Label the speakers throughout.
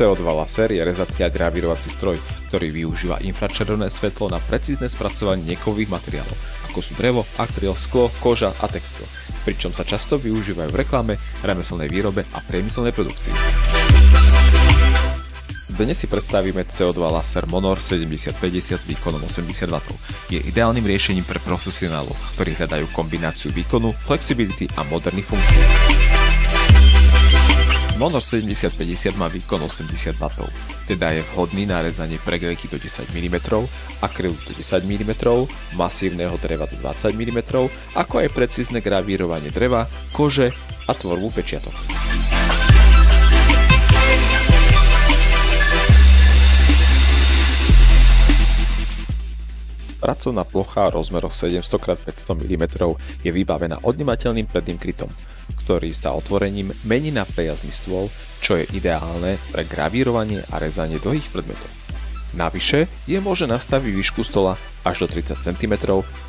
Speaker 1: CO2 laser je rezacia a gravírovací stroj, ktorý využíva infračervené svetlo na precízne spracovanie niekových materiálov, ako sú drevo, akryl, sklo, koža a textil, pričom sa často využívajú v reklame, remeselnej výrobe a priemyselnej produkcii. Dnes si predstavíme CO2 laser Monor 7050 s výkonom 80 W. Je ideálnym riešením pre profesionálov, ktorí hľadajú kombináciu výkonu, flexibility a moderných funkcií. Monor 7050 má výkon 80 W, teda je vhodný na rezanie pregrejky do 10 mm, akrylu do 10 mm, masívneho dreva do 20 mm, ako aj precízne gravírovanie dreva, kože a tvorbu pečiatok. Pracovná plocha v rozmeroch 700x500 mm je vybavená odnímateľným predným krytom, ktorý sa otvorením mení na prejazdný stôl, čo je ideálne pre gravírovanie a rezanie dlhých predmetov. Navyše je možné nastaviť výšku stola až do 30 cm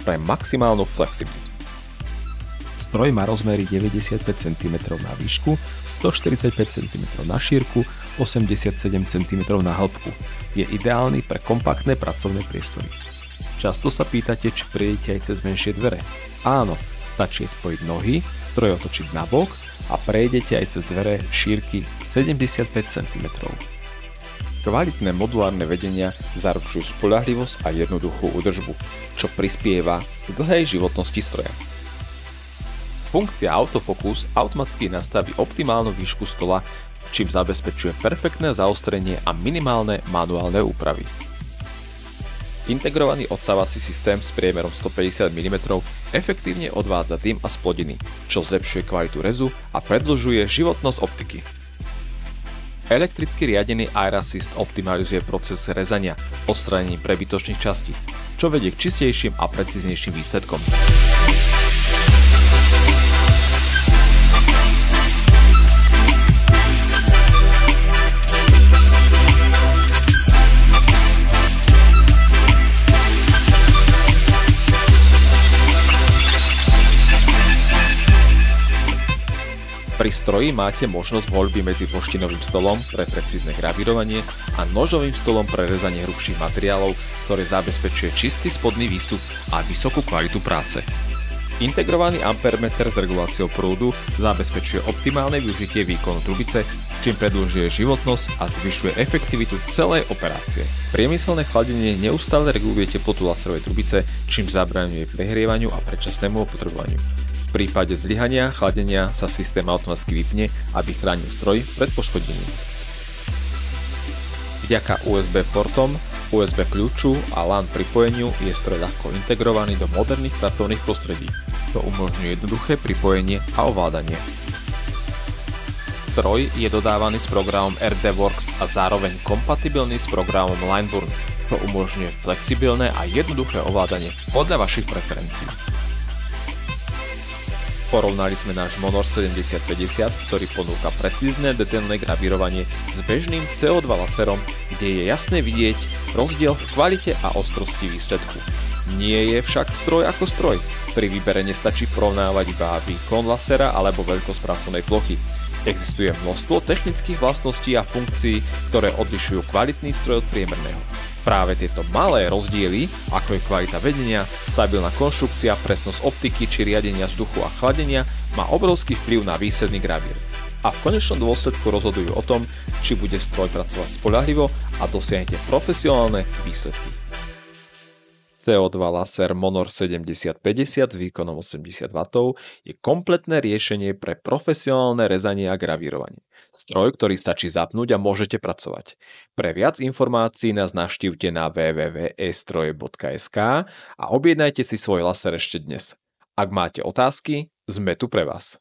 Speaker 1: pre maximálnu flexibilitu. Stroj má rozmery 95 cm na výšku, 145 cm na šírku, 87 cm na hĺbku. Je ideálny pre kompaktné pracovné priestory. Často sa pýtate, či prejdete aj cez menšie dvere. Áno, stačí spojiť nohy, stroj otočiť na bok a prejdete aj cez dvere šírky 75 cm. Kvalitné modulárne vedenia zaručujú spoľahlivosť a jednoduchú údržbu, čo prispieva k dlhej životnosti stroja. Funkcia autofocus automaticky nastaví optimálnu výšku stola, čím zabezpečuje perfektné zaostrenie a minimálne manuálne úpravy. Integrovaný odsávací systém s priemerom 150 mm efektívne odvádza dym a splodiny, čo zlepšuje kvalitu rezu a predĺžuje životnosť optiky. Elektricky riadený Air Assist optimalizuje proces rezania odstránením prebytočných častíc, čo vedie k čistejším a precíznejším výsledkom. Pri stroji máte možnosť voľby medzi ploštinovým stolom pre precízne gravírovanie a nožovým stolom pre rezanie hrubších materiálov, ktorý zabezpečuje čistý spodný výstup a vysokú kvalitu práce. Integrovaný ampermeter s reguláciou prúdu zabezpečuje optimálne využitie výkonu trubice, čím predĺžuje životnosť a zvyšuje efektivitu celej operácie. Priemyselné chladenie neustále reguluje teplotu laserovej trubice, čím zabraňuje prehrievaniu a predčasnému opotrebovaniu. V prípade zlyhania chladenia sa systém automaticky vypne, aby chránil stroj pred poškodením. Vďaka USB portom, USB kľúču a LAN pripojeniu je stroj ľahko integrovaný do moderných pracovných prostredí, čo umožňuje jednoduché pripojenie a ovládanie. Stroj je dodávaný s programom RDWorks a zároveň kompatibilný s programom Lineburn, čo umožňuje flexibilné a jednoduché ovládanie podľa vašich preferencií. Porovnali sme náš Monor 7050, ktorý ponúka precízne detailné gravírovanie s bežným CO2 laserom, kde je jasne vidieť rozdiel v kvalite a ostrosti výsledku. Nie je však stroj ako stroj. Pri výbere nestačí porovnávať iba výkon lasera alebo veľkosť pracovnej plochy. Existuje množstvo technických vlastností a funkcií, ktoré odlišujú kvalitný stroj od priemerného. Práve tieto malé rozdiely, ako je kvalita vedenia, stabilná konštrukcia, presnosť optiky či riadenia vzduchu a chladenia, má obrovský vplyv na výsledný gravír. A v konečnom dôsledku rozhodujú o tom, či bude stroj pracovať spoľahlivo a dosiahnete profesionálne výsledky. CO2 laser Monor 7050 s výkonom 80 W je kompletné riešenie pre profesionálne rezanie a gravírovanie. Stroj, ktorý stačí zapnúť a môžete pracovať. Pre viac informácií nás navštívte na www.estroje.sk a objednajte si svoj laser ešte dnes. Ak máte otázky, sme tu pre vás.